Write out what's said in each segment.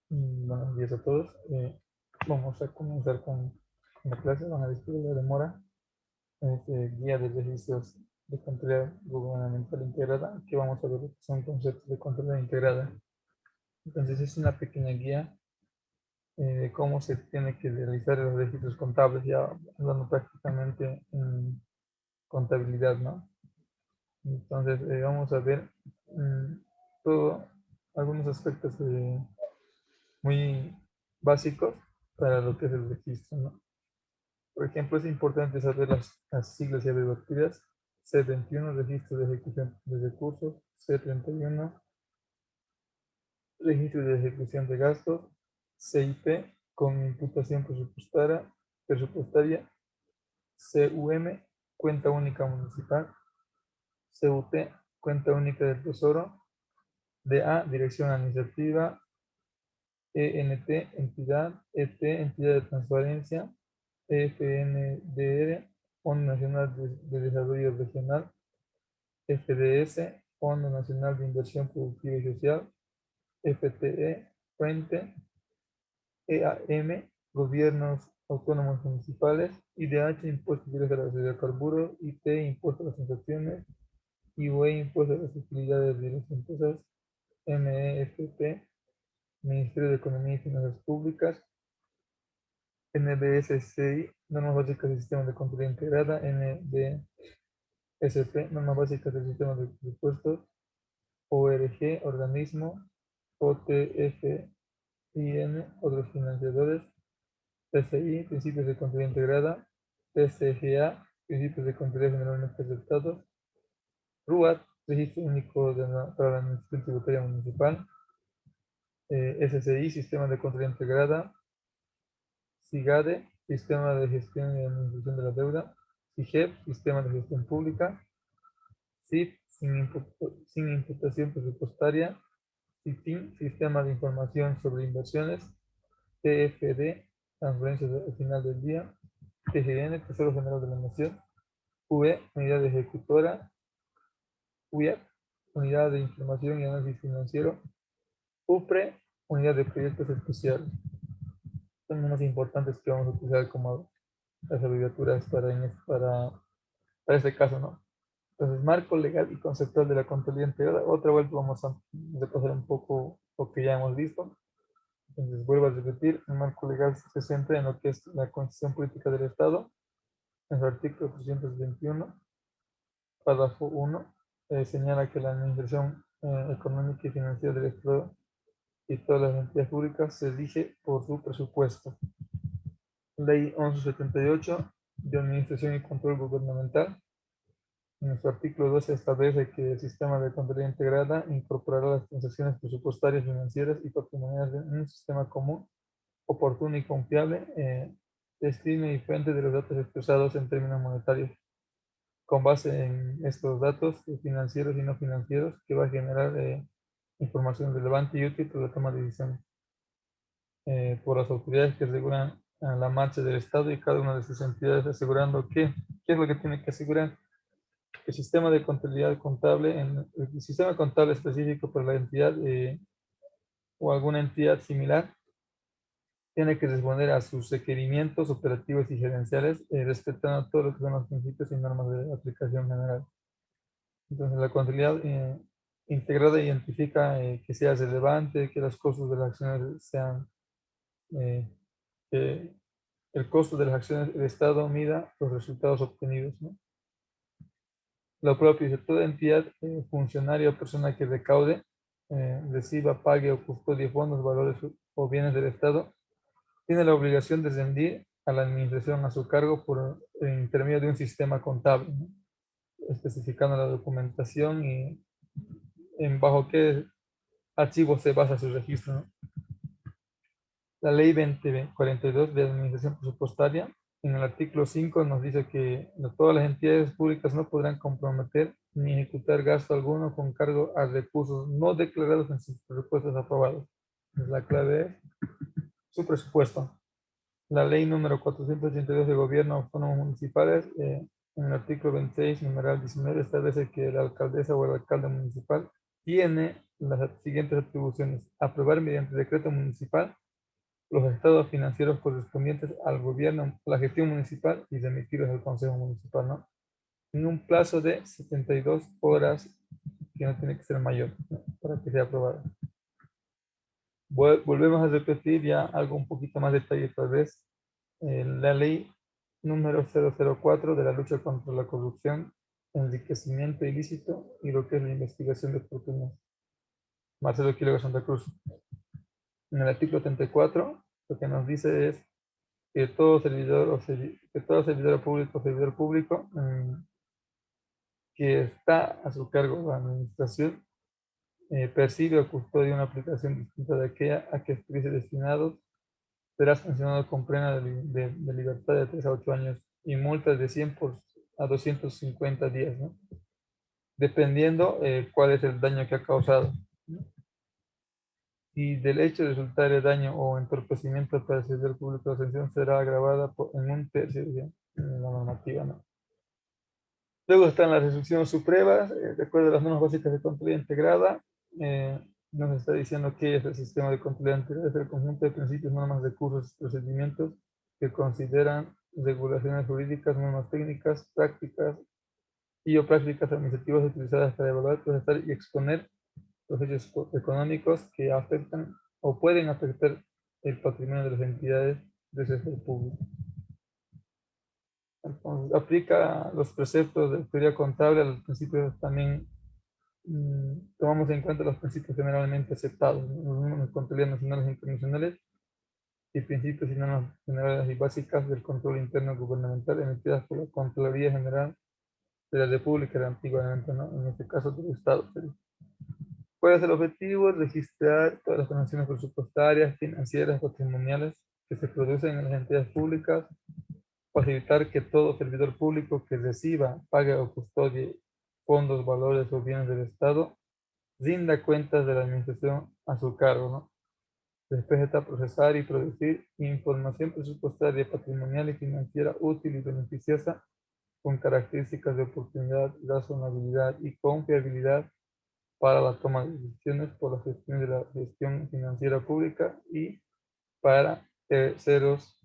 Buenos días a todos. Vamos a comenzar con la clase. Van a discutir la demora. Guía de registros de contabilidad gubernamental integrada, que vamos a ver lo que son conceptos de contabilidad integrada. Entonces es una pequeña guía de cómo se tiene que realizar los registros contables, ya hablando prácticamente en contabilidad, ¿no? Entonces vamos a ver mm, todo, algunos aspectos muy básicos para lo que es el registro, ¿no? Por ejemplo, es importante saber las siglas y abreviaturas. C21, registro de ejecución de recursos. C31, registro de ejecución de gastos. CIP, con imputación presupuestaria. CUM, cuenta única municipal. CUT, cuenta única del tesoro. DA, dirección administrativa. ENT, entidad. ET, entidad de transparencia. FNDR, Fondo Nacional de Desarrollo Regional. FDS, Fondo Nacional de Inversión Productiva y Social. FTE, Fuente. EAM, Gobiernos Autónomos Municipales. IDH, Impuestos Directos a los Hidrocarburos. IT, Impuesto a las Transacciones. IVE, Impuesto a las Utilidades de las Empresas. MEFP, Ministerio de Economía y Finanzas Públicas. NBSCI, Normas Básicas del Sistema de Contabilidad Integrada. NBSP, Normas Básicas del Sistema de Presupuestos. ORG, Organismo. OTFIN, Otros Financiadores. PCI, Principios de Contabilidad Integrada. PCGA, Principios de Contabilidad Generalmente Aceptados. RUAT, Registro Único para la Administración Tributaria Municipal. SCI, Sistema de Contabilidad Integrada. SIGADE, Sistema de Gestión y Administración de la Deuda. SIGEP, Sistema de Gestión Pública. SIP, sin imputación presupuestaria. SITIN, Sistema de Información sobre Inversiones. TFD, Transferencias al final del día. TGN, Tesoro General de la Nación. UE, Unidad Ejecutora. UIAP, Unidad de Información y Análisis Financiero. UPRE, Unidad de Proyectos Especiales. Son los más importantes que vamos a utilizar como las abreviaturas para este caso, ¿no? Entonces, marco legal y conceptual de la contabilidad integrada. Otra vuelta vamos a repasar un poco lo que ya hemos visto. Entonces, vuelvo a repetir, el marco legal se centra en lo que es la Constitución Política del Estado, en su artículo 321, párrafo 1, señala que la administración económica y financiera del Estado y todas las entidades públicas se rige por su presupuesto. Ley 1178 de Administración y Control Gubernamental. En su artículo 12 establece que el sistema de contabilidad integrada incorporará las transacciones presupuestarias, financieras y patrimoniales en un sistema común, oportuno y confiable, destino y fuente de los datos expresados en términos monetarios, con base en estos datos financieros y no financieros, que va a generar información relevante y útil para la toma de decisiones por las autoridades que regulan la marcha del Estado y cada una de sus entidades, asegurando que, ¿qué es lo que tiene que asegurar? El sistema de contabilidad contable, el sistema contable específico para la entidad o alguna entidad similar, tiene que responder a sus requerimientos operativos y gerenciales, respetando todos lo que son los principios y normas de aplicación general. Entonces, la contabilidad integrada identifica que sea relevante, que los costos de las acciones sean, que el costo de las acciones del Estado mida los resultados obtenidos, ¿no? Lo propio, dice, toda entidad, funcionario o persona que recaude, reciba, pague o custodie fondos, valores o bienes del Estado, tiene la obligación de rendir a la administración a su cargo por intermedio de un sistema contable, ¿no? Especificando la documentación y en bajo qué archivo se basa su registro, ¿no? La ley 2042 de administración presupuestaria, en el artículo 5 nos dice que todas las entidades públicas no podrán comprometer ni ejecutar gasto alguno con cargo a recursos no declarados en sus presupuestos aprobados. La clave es su presupuesto. La ley número 482 de Gobierno Autónomos Municipales, en el artículo 26, numeral 19, establece que la alcaldesa o el alcalde municipal tiene las siguientes atribuciones: aprobar mediante decreto municipal los estados financieros correspondientes al gobierno, a la gestión municipal, y remitirlos al Consejo Municipal, ¿no? En un plazo de 72 horas, que no tiene que ser mayor, ¿no?, para que sea aprobada. Volvemos a repetir ya algo un poquito más detalle tal vez. La ley número 004 de la lucha contra la corrupción, enriquecimiento ilícito y lo que es la investigación de fortunas. Marcelo Quiroga Santa Cruz. En el artículo 34, lo que nos dice es que todo servidor que todo servidor público que está a su cargo de la administración percibe o custodia una aplicación distinta de aquella a que estuviese destinado, será sancionado con pena de libertad de 3 a 8 años y multas de 100 a 250 días, ¿no?, dependiendo cuál es el daño que ha causado, ¿no? Si del hecho de resultar el daño o entorpecimiento para el servidor público, la sanción será agravada en un tercio, ¿sí?, en la normativa, ¿no? Luego están las resoluciones supremas, de acuerdo a las normas básicas de contabilidad integrada. Nos está diciendo que es el sistema de contabilidad integrada, es el conjunto de principios, normas, recursos y procedimientos que consideran regulaciones jurídicas, normas técnicas, prácticas y o prácticas administrativas utilizadas para evaluar, procesar y exponer los hechos económicos que afectan o pueden afectar el patrimonio de las entidades del sector público. Entonces, aplica los preceptos de teoría contable a los principios también. Tomamos en cuenta los principios generalmente aceptados, ¿no?, los normas de contabilidad nacionales e internacionales y principios y normas generales y básicas del control interno gubernamental emitidas por la Contraloría General de la República, antiguamente, ¿no?, en este caso del Estado. ¿Cuál es el objetivo? Registrar todas las transacciones presupuestarias, financieras, patrimoniales que se producen en las entidades públicas, facilitar que todo servidor público que reciba, pague o custodie fondos, valores o bienes del Estado rinda cuentas de la administración a su cargo, ¿no? Después está procesar y producir información presupuestaria, patrimonial y financiera útil y beneficiosa con características de oportunidad, razonabilidad y confiabilidad para la toma de decisiones por la gestión de la gestión financiera pública y para terceros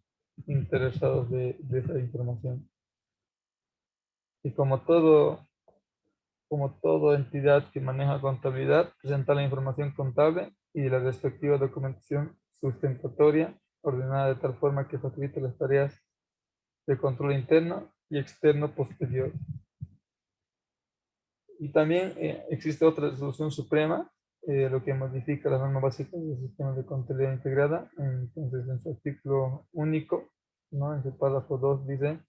interesados de esa información. Y como toda entidad que maneja contabilidad, presenta la información contable y la respectiva documentación sustentatoria, ordenada de tal forma que facilite las tareas de control interno y externo posterior. Y también existe otra resolución suprema, lo que modifica las normas básicas del sistema de contabilidad integrada. Entonces, en su artículo único, ¿no?, en su párrafo 2 dice,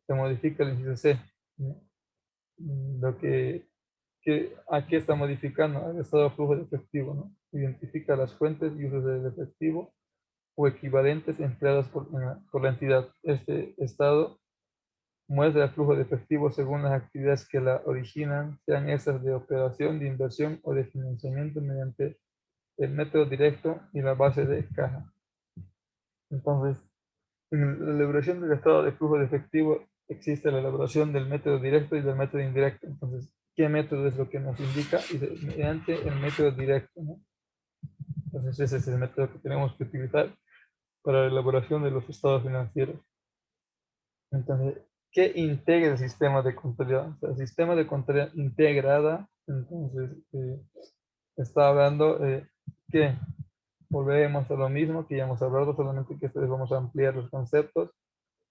se modifica el inciso C, ¿no? Lo que aquí está modificando el estado de flujo de efectivo, ¿no? Identifica las fuentes y usos del efectivo o equivalentes empleados por la entidad. Este estado muestra el flujo de efectivo según las actividades que la originan, sean esas de operación, de inversión o de financiamiento mediante el método directo y la base de caja. Entonces, en la elaboración del estado de flujo de efectivo existe la elaboración del método directo y del método indirecto. Entonces, ¿qué método es lo que nos indica? Y mediante el método directo, ¿no? Entonces, ese es el método que tenemos que utilizar para la elaboración de los estados financieros. Entonces, ¿qué integra el sistema de contabilidad? O sea, el sistema de contabilidad integrada, entonces, está hablando que volvemos a lo mismo que ya hemos hablado, solamente que esta vez vamos a ampliar los conceptos.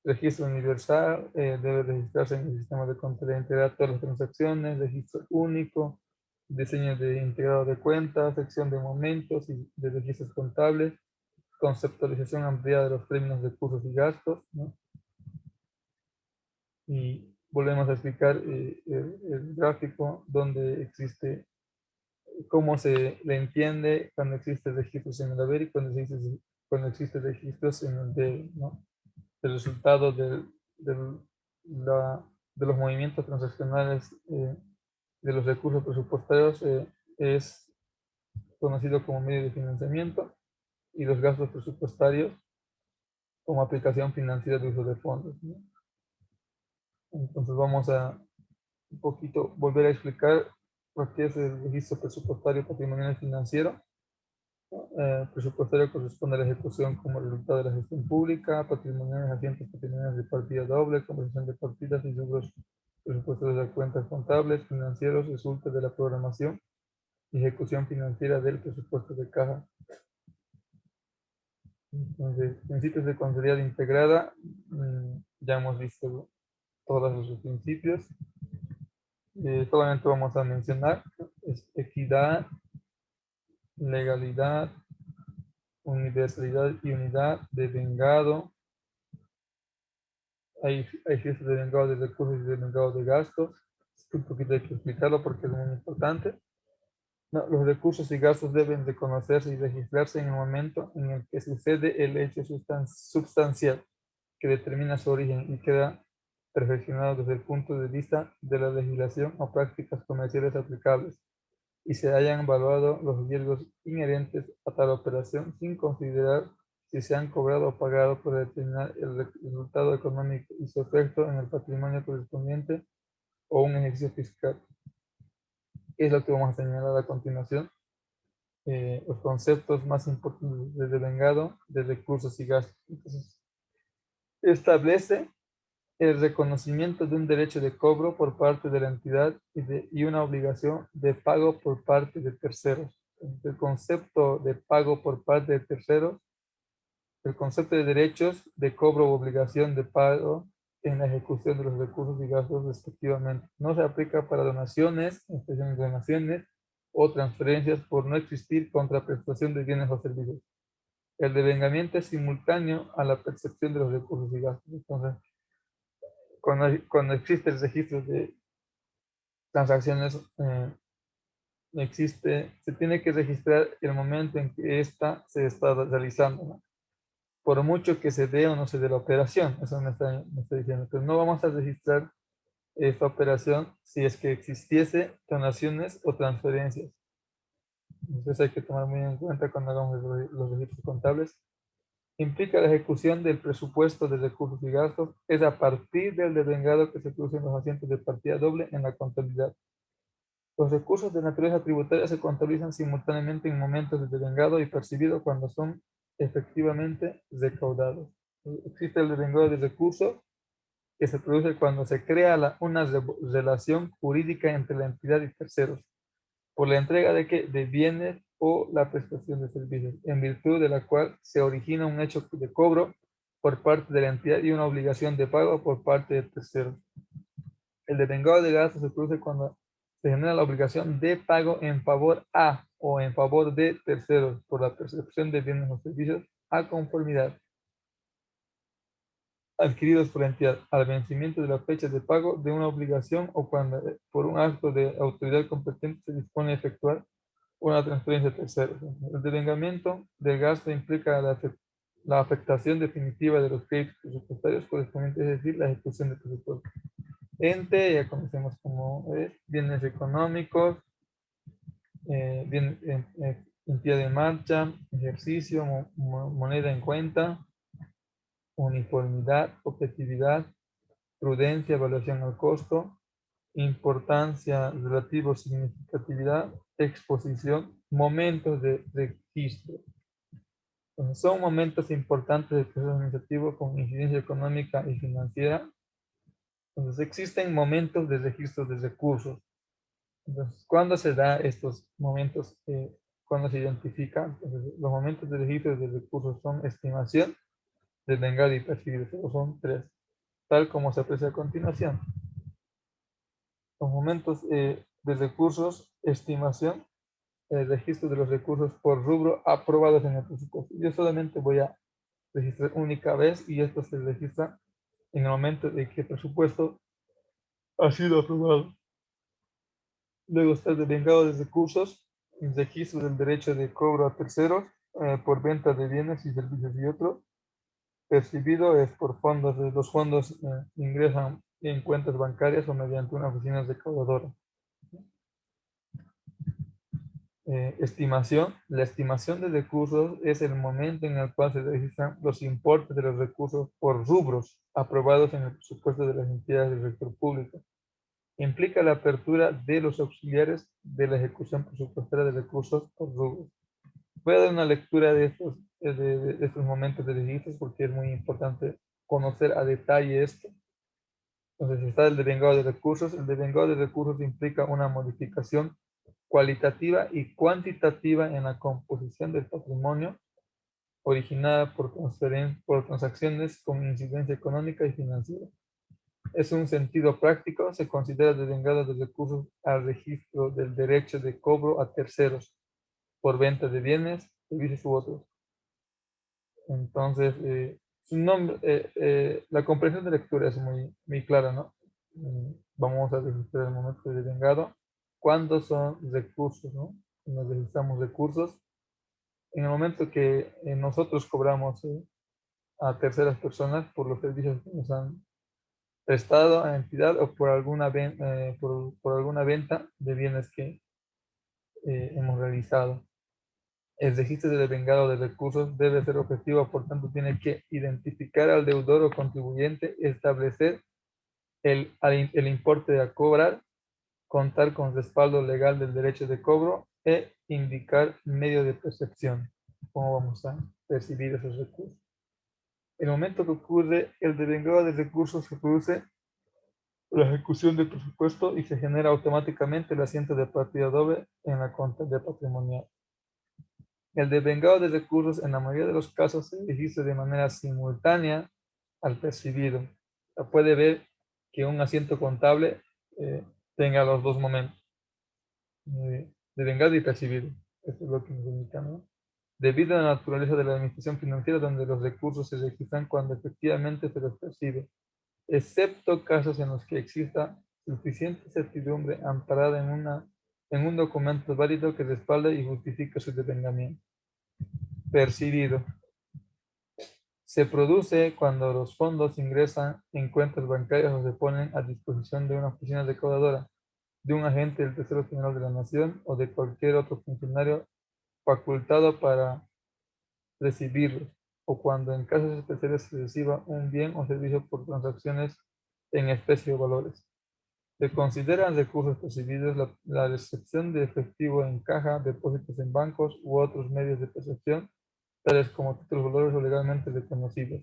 Registro universal, debe registrarse en el sistema de contabilidad integrada todas las transacciones, registro único, diseño de integrado de cuentas, sección de momentos y de registros contables, conceptualización ampliada de los términos de recursos y gastos, ¿no? Y volvemos a explicar el gráfico donde existe, cómo se le entiende cuando existe registros en el haber y cuando existe registros en el debe, ¿no? El resultado la, de los movimientos transaccionales de los recursos presupuestarios es conocido como medio de financiamiento y los gastos presupuestarios como aplicación financiera de uso de fondos, ¿no? Entonces vamos a un poquito volver a explicar lo que es el registro presupuestario, patrimonial y financiero. Presupuestario corresponde a la ejecución como resultado de la gestión pública, patrimoniales, agentes patrimoniales de partida doble, conversión de partidas y rubros presupuestarios de cuentas contables, financieros, resulta de la programación y ejecución financiera del presupuesto de caja. Entonces, principios de contabilidad integrada, ya hemos visto todos los principios. Solamente vamos a mencionar equidad, legalidad, universalidad y unidad, devengado. Hay fiestas de vengado de recursos y de vengado de gastos. Un poquito hay que explicarlo porque es muy importante. No, los recursos y gastos deben reconocerse y registrarse en el momento en el que sucede el hecho sustancial que determina su origen y queda perfeccionado desde el punto de vista de la legislación o prácticas comerciales aplicables y se hayan evaluado los riesgos inherentes a tal operación sin considerar si se han cobrado o pagado para determinar el resultado económico y su efecto en el patrimonio correspondiente o un ejercicio fiscal. Es lo que vamos a señalar a continuación. Los conceptos más importantes de devengado, de recursos y gastos. Entonces, establece el reconocimiento de un derecho de cobro por parte de la entidad y una obligación de pago por parte de terceros. El concepto de pago por parte de terceros, el concepto de derechos de cobro o obligación de pago en la ejecución de los recursos y gastos respectivamente. No se aplica para donaciones, especialmente donaciones o transferencias por no existir contraprestación de bienes o servicios. El devengamiento es simultáneo a la percepción de los recursos y gastos. Entonces, cuando existe el registro de transacciones, se tiene que registrar el momento en que ésta se está realizando, ¿no? Por mucho que se dé o no se dé la operación, eso me está diciendo. Pero no vamos a registrar esta operación si es que existiese donaciones o transferencias. Entonces hay que tomar muy en cuenta cuando hagamos los registros contables. Implica la ejecución del presupuesto de recursos y gastos. Es a partir del devengado que se producen los asientos de partida doble en la contabilidad. Los recursos de naturaleza tributaria se contabilizan simultáneamente en momentos de devengado y percibido cuando son efectivamente recaudados. Existe el devengado de recursos que se produce cuando se crea una relación jurídica entre la entidad y terceros por la entrega de bienes o la prestación de servicios, en virtud de la cual se origina un hecho de cobro por parte de la entidad y una obligación de pago por parte de terceros. El devengado de gastos se produce cuando se genera la obligación de pago en favor a o en favor de terceros por la percepción de bienes o servicios a conformidad adquiridos por la entidad al vencimiento de la fecha de pago de una obligación o cuando por un acto de autoridad competente se dispone de efectuar una transferencia a terceros. El devengamiento del gasto implica la afectación definitiva de los créditos presupuestarios correspondientes, es decir, la ejecución del presupuesto. Ente, ya conocemos como es, bienes económicos, entidad de marcha, ejercicio, moneda en cuenta, uniformidad, objetividad, prudencia, evaluación al costo, importancia, relativo, significatividad, exposición, momentos de registro. Entonces, son momentos importantes del proceso administrativo con incidencia económica y financiera. Entonces, existen momentos de registro de recursos. Entonces, ¿cuándo se da estos momentos? ¿Cuándo se identifican? Entonces, los momentos de registro de recursos son estimación, devengado y percibido. Solo son tres, tal como se aprecia a continuación. Los momentos de recursos, estimación, el registro de los recursos por rubro aprobados en el presupuesto. Yo solamente voy a registrar única vez y esto se registra en el momento de que el presupuesto ha sido aprobado. Luego está el devengado de recursos, el registro del derecho de cobro a terceros por venta de bienes y servicios y otros. Percibido es por fondos, los fondos ingresan en cuentas bancarias o mediante una oficina recaudadora. Estimación. La estimación de recursos es el momento en el cual se registran los importes de los recursos por rubros aprobados en el presupuesto de las entidades del sector público. Implica la apertura de los auxiliares de la ejecución presupuestaria de recursos por rubros. Voy a dar una lectura de de estos momentos de registros porque es muy importante conocer a detalle esto. Entonces está el devengado de recursos. El devengado de recursos implica una modificación cualitativa y cuantitativa en la composición del patrimonio originada por transacciones con incidencia económica y financiera. Es un sentido práctico, se considera devengado de recursos al registro del derecho de cobro a terceros por venta de bienes, servicios u otros. Entonces, su nombre, la comprensión de lectura es muy clara, ¿no? Vamos a registrar el momento de devengado. ¿Cuándo son recursos, no? Nos registramos recursos. En el momento que nosotros cobramos a terceras personas por los servicios que nos han prestado a entidad o por por alguna venta de bienes que hemos realizado. El registro de devengado de recursos debe ser objetivo, por tanto tiene que identificar al deudor o contribuyente, establecer el importe a cobrar, contar con respaldo legal del derecho de cobro e indicar medio de percepción, cómo vamos a percibir esos recursos. En el momento que ocurre el devengado de recursos, se produce la ejecución del presupuesto y se genera automáticamente el asiento de partida doble en la cuenta de patrimonial. El devengado de recursos en la mayoría de los casos se registra de manera simultánea al percibido. Puede ver que un asiento contable tenga los dos momentos, devengado y percibido. Eso es lo que nos indica, ¿no? Debido a la naturaleza de la administración financiera, donde los recursos se registran cuando efectivamente se los percibe, excepto casos en los que exista suficiente certidumbre amparada en un documento válido que respalde y justifique su devengamiento. Percibido. Se produce cuando los fondos ingresan en cuentas bancarias o se ponen a disposición de una oficina recaudadora, de un agente del Tesoro General de la Nación o de cualquier otro funcionario facultado para recibirlos, o cuando en casos especiales se reciba un bien o servicio por transacciones en especie o valores. Se consideran recursos percibidos la recepción de efectivo en caja, depósitos en bancos u otros medios de percepción, tales como títulos valores o legalmente reconocidos.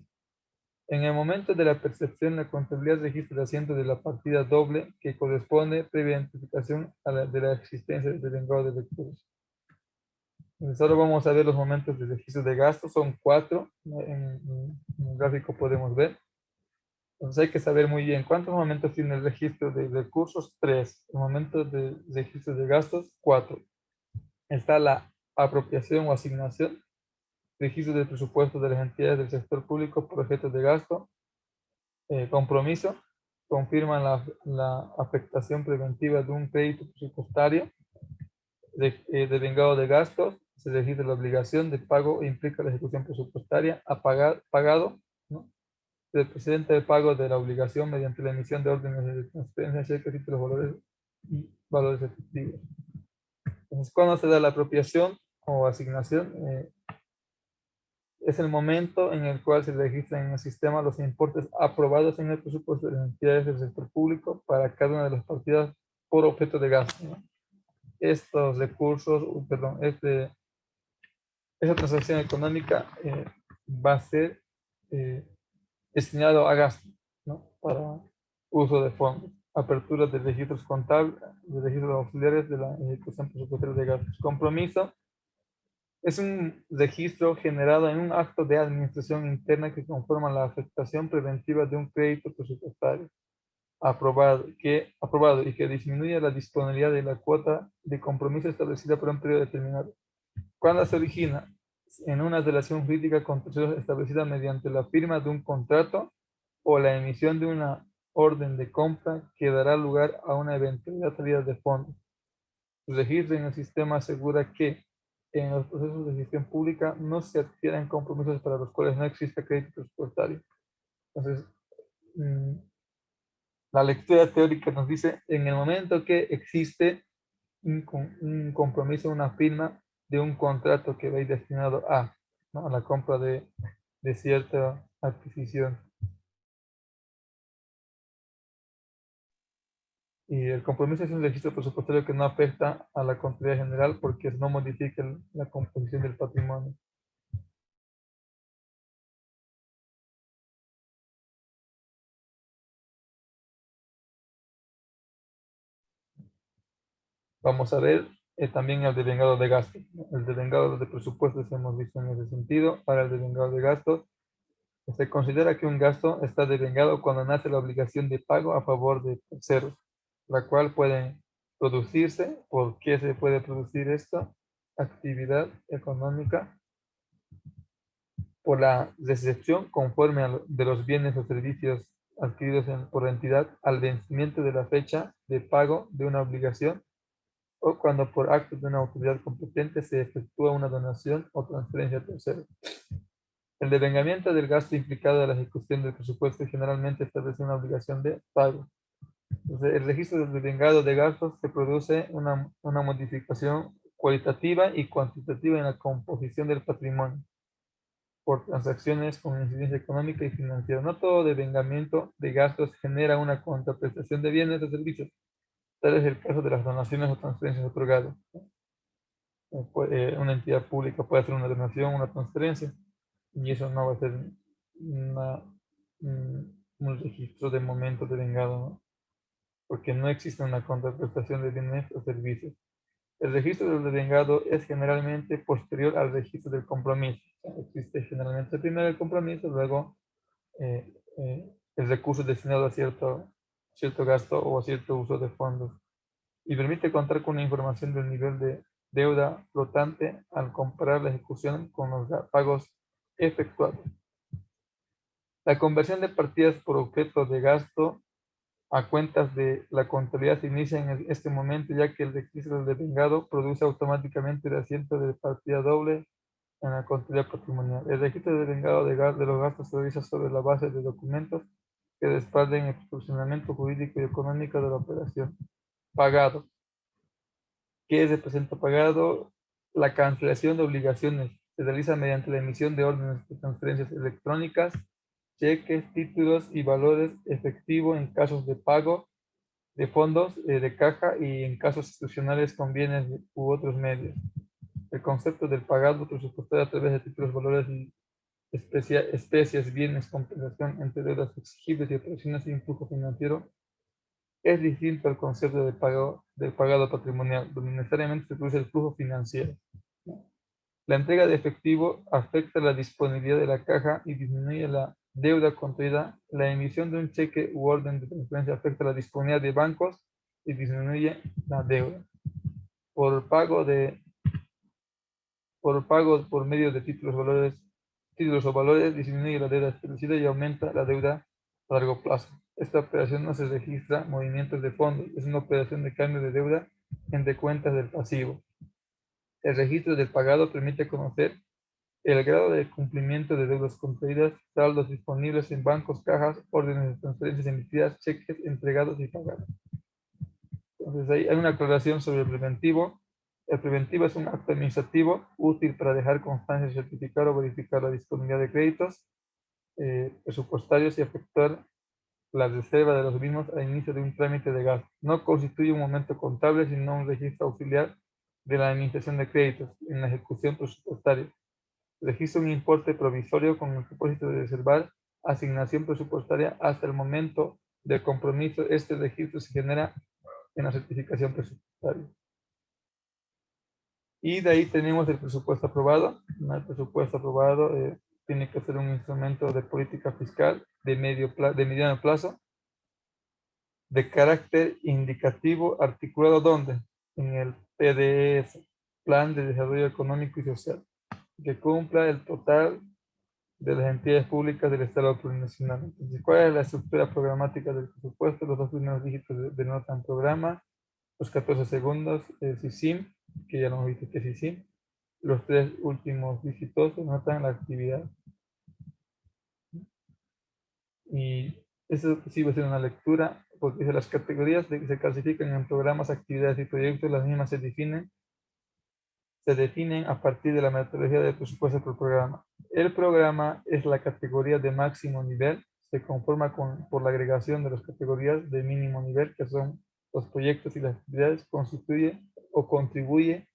En el momento de la percepción, la contabilidad registra el asiento de la partida doble que corresponde previa identificación de la existencia del devengado de recursos. Entonces, ahora vamos a ver los momentos de registro de gastos. Son 4. En el gráfico podemos ver. Entonces hay que saber muy bien cuántos momentos tiene el registro de recursos. 3. El momento de registro de gastos. 4. Está la apropiación o asignación, registro del presupuesto de las entidades del sector público por objetos de gasto, compromiso, confirman la afectación preventiva de un crédito presupuestario, devengado de gastos, se registra la obligación de pago e implica la ejecución presupuestaria a pagado, ¿no? El precedente de pago de la obligación mediante la emisión de órdenes de transferencia, cheques, títulos, valores y valores efectivos. Entonces, cuando se da la apropiación o asignación, es el momento en el cual se registran en el sistema los importes aprobados en el presupuesto de las entidades del sector público para cada una de las partidas por objeto de gasto, ¿no? Estos recursos, perdón, esa transacción económica va a ser destinado a gasto, ¿no? Para uso de fondos, apertura de registros contables, de registros auxiliares de la ejecución presupuestaria de gastos. Compromiso es un registro generado en un acto de administración interna que conforma la afectación preventiva de un crédito presupuestario aprobado y que disminuye la disponibilidad de la cuota de compromiso establecida por un periodo determinado. Cuando se origina en una relación jurídica con terceros establecida mediante la firma de un contrato o la emisión de una orden de compra que dará lugar a una eventual salida de fondos. Su registro en el sistema asegura que en los procesos de gestión pública no se adquieren compromisos para los cuales no existe crédito presupuestario. Entonces, la lectura teórica nos dice, en el momento que existe un compromiso, una firma de un contrato que va a ir destinado a, ¿no?, a la compra de cierta adquisición. Y el compromiso es un registro presupuestario que no afecta a la contabilidad general porque no modifica la composición del patrimonio. Vamos a ver también el devengado de gastos, ¿no? El devengado de presupuestos hemos visto en ese sentido. Para el devengado de gastos, se considera que un gasto está devengado cuando nace la obligación de pago a favor de terceros, la cual puede producirse. ¿Por qué se puede producir esto? Actividad económica por la recepción conforme de los bienes o servicios adquiridos por la entidad al vencimiento de la fecha de pago de una obligación o cuando por acto de una autoridad competente se efectúa una donación o transferencia a terceros. El devengamiento del gasto implicado de la ejecución del presupuesto generalmente establece una obligación de pago. Entonces, el registro del devengado de gastos se produce una modificación cualitativa y cuantitativa en la composición del patrimonio por transacciones con incidencia económica y financiera. No todo devengamiento de gastos genera una contraprestación de bienes o servicios. Tal es el caso de las donaciones o transferencias otorgadas. Una entidad pública puede hacer una donación, una transferencia, y eso no va a ser una, un registro de momento devengado, ¿no? Porque no existe una contraprestación de bienes o servicios. El registro del devengado es generalmente posterior al registro del compromiso. O sea, existe generalmente primero el compromiso, luego eh, el recurso destinado a cierto gasto o a cierto uso de fondos, y permite contar con una información del nivel de deuda flotante al comparar la ejecución con los pagos efectuados. La conversión de partidas por objeto de gasto a cuentas de la contabilidad se inicia en este momento, ya que el registro del devengado produce automáticamente el asiento de partida doble en la contabilidad patrimonial. El registro del devengado de los gastos se realiza sobre la base de documentos que respalden el funcionamiento jurídico y económico de la operación. Pagado. ¿Qué representa pagado? La cancelación de obligaciones se realiza mediante la emisión de órdenes de transferencias electrónicas, cheques, títulos y valores efectivos en casos de pago de fondos de caja y en casos excepcionales con bienes u otros medios. El concepto del pagado presupuestario a través de títulos, valores y especies, bienes, compensación entre deudas exigibles y operaciones sin flujo financiero es distinto al concepto del pagado patrimonial, donde necesariamente se produce el flujo financiero. La entrega de efectivo afecta la disponibilidad de la caja y disminuye la deuda contraída. La emisión de un cheque u orden de transferencia afecta la disponibilidad de bancos y disminuye la deuda. Por pago por medio de títulos o valores, disminuye la deuda establecida y aumenta la deuda a largo plazo. Esta operación no se registra movimientos de fondos, es una operación de cambio de deuda entre cuentas del pasivo. El registro del pagado permite conocer el grado de cumplimiento de deudas contraídas, saldos disponibles en bancos, cajas, órdenes de transferencias emitidas, cheques entregados y pagados. Entonces ahí hay una aclaración sobre el preventivo. El preventivo es un acto administrativo útil para dejar constancia, certificar o verificar la disponibilidad de créditos presupuestarios y efectuar la reserva de los mismos al inicio de un trámite de gasto. No constituye un momento contable, sino un registro auxiliar de la administración de créditos en la ejecución presupuestaria. Registra un importe provisorio con el propósito de reservar asignación presupuestaria hasta el momento del compromiso. Este registro se genera en la certificación presupuestaria. Y de ahí tenemos el presupuesto aprobado. El presupuesto aprobado tiene que ser un instrumento de política fiscal de mediano plazo, de carácter indicativo, articulado ¿dónde? En el PDS, Plan de Desarrollo Económico y Social, que cumpla el total de las entidades públicas del Estado plurinacional. Entonces, ¿cuál es la estructura programática del presupuesto? Los dos primeros dígitos denotan programa, los 14 segundos, SISIM, que ya lo hemos visto que es SISIM, los tres últimos dígitos denotan la actividad. Y eso sí va a ser una lectura, porque dice las categorías que se clasifican en programas, actividades y proyectos, las mismas se definen a partir de la metodología del presupuesto por programa. El programa es la categoría de máximo nivel, se conforma por la agregación de las categorías de mínimo nivel, que son los proyectos y las actividades constituye o contribuye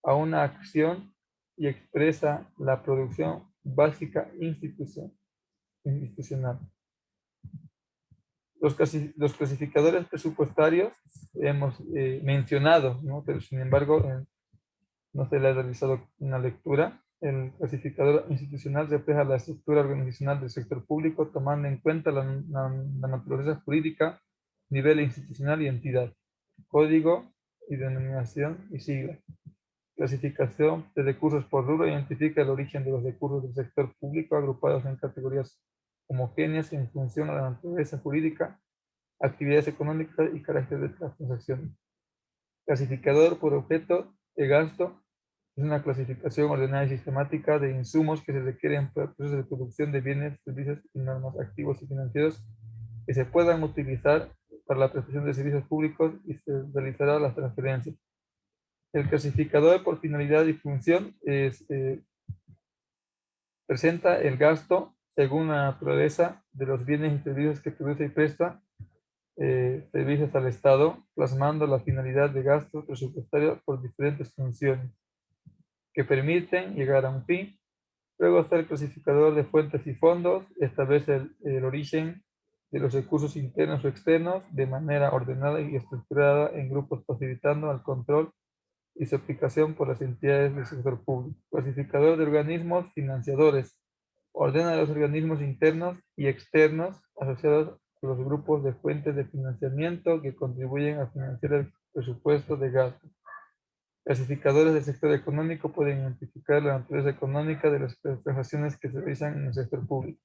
a una acción y expresa la producción básica institucional. Los clasificadores presupuestarios hemos mencionado, ¿no? Pero sin embargo no se le ha realizado una lectura. El clasificador institucional refleja la estructura organizacional del sector público, tomando en cuenta la naturaleza jurídica, nivel institucional y entidad, código y denominación y sigla. Clasificación de recursos por rubro identifica el origen de los recursos del sector público agrupados en categorías homogéneas en función a la naturaleza jurídica, actividades económicas y carácter de las transacciones. Clasificador por objeto de gasto es una clasificación ordenada y sistemática de insumos que se requieren para el proceso de producción de bienes, servicios y normas activos y financieros que se puedan utilizar para la prestación de servicios públicos y se realizará las transferencias. El clasificador por finalidad y función presenta el gasto según la naturaleza de los bienes y servicios que produce y presta servicios al Estado, plasmando la finalidad de gasto presupuestario por diferentes funciones que permiten llegar a un fin. Luego está el clasificador de fuentes y fondos, establece el origen de los recursos internos o externos de manera ordenada y estructurada en grupos, facilitando el control y su aplicación por las entidades del sector público. Clasificador de organismos financiadores, ordena los organismos internos y externos asociados a los grupos de fuentes de financiamiento que contribuyen a financiar el presupuesto de gasto. Clasificadores del sector económico pueden identificar la naturaleza económica de las prestaciones que se realizan en el sector público.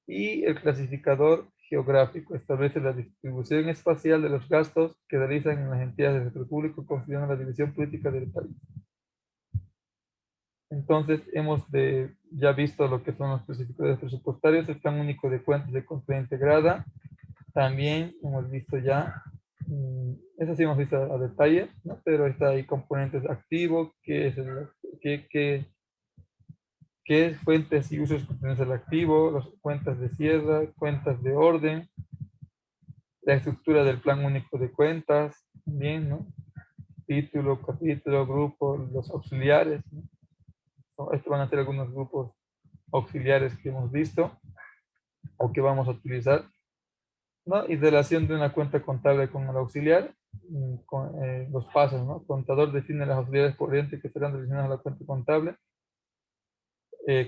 Y el clasificador geográfico establece la distribución espacial de los gastos que realizan en las entidades del sector público considerando la división política del país. Entonces, hemos ya visto lo que son los clasificadores presupuestarios, el plan único de cuentas de contabilidad integrada. También hemos visto ya, eso sí hemos visto a detalle, ¿no? Pero está ahí componentes activos, qué es fuentes y usos que pertenecen al activo, las cuentas de cierre, cuentas de orden, la estructura del plan único de cuentas, también, ¿no? Título, capítulo, grupo, los auxiliares, ¿no? Estos van a ser algunos grupos auxiliares que hemos visto o que vamos a utilizar, ¿no? Y relación de una cuenta contable con el auxiliar, con los pasos, ¿no? Contador define las auxiliares por ente que serán relacionadas a la cuenta contable.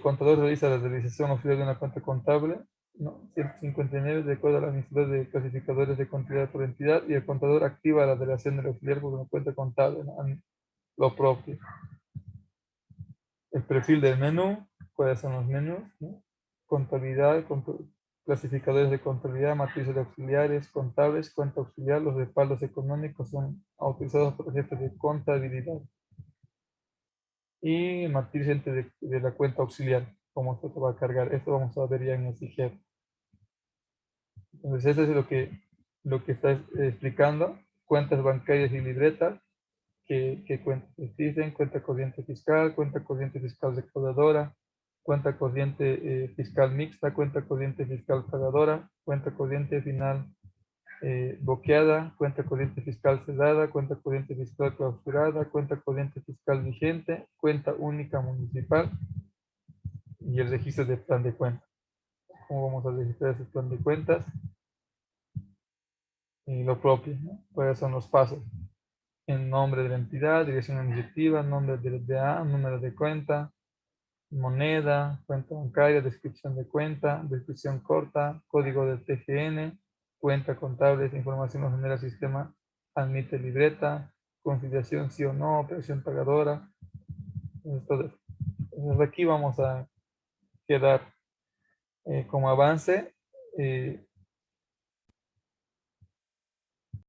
Contador realiza la realización auxiliar de una cuenta contable, ¿no? 159 de acuerdo a las necesidades de clasificadores de contabilidad por entidad, y el contador activa la relación del auxiliar por una cuenta contable, ¿no? Lo propio. El perfil del menú, cuáles son los menús, ¿no? Contabilidad, clasificadores de contabilidad, matrices de auxiliares, contables, cuenta auxiliar, los respaldos económicos son utilizados por el jefe de contabilidad. Y matriz de la cuenta auxiliar, cómo esto se va a cargar. Esto vamos a ver ya en el CIGEP. Entonces, eso es lo que está explicando. Cuentas bancarias y libretas. ¿Qué cuentas existen? Cuenta corriente fiscal recaudadora, cuenta corriente fiscal mixta, cuenta corriente fiscal pagadora, cuenta corriente final bloqueada, cuenta corriente fiscal cerrada, cuenta corriente fiscal clausurada, cuenta corriente fiscal vigente, cuenta única municipal y el registro de plan de cuentas. ¿Cómo vamos a registrar ese plan de cuentas? Y lo propio, ¿no? ¿Cuáles son los pasos? En nombre de la entidad, dirección administrativa, nombre del DA, número de cuenta, moneda, cuenta bancaria, descripción de cuenta, descripción corta, código del TGN, cuenta contable, información lo genera el sistema, admite libreta, conciliación sí o no, operación pagadora. Entonces, aquí vamos a quedar como avance.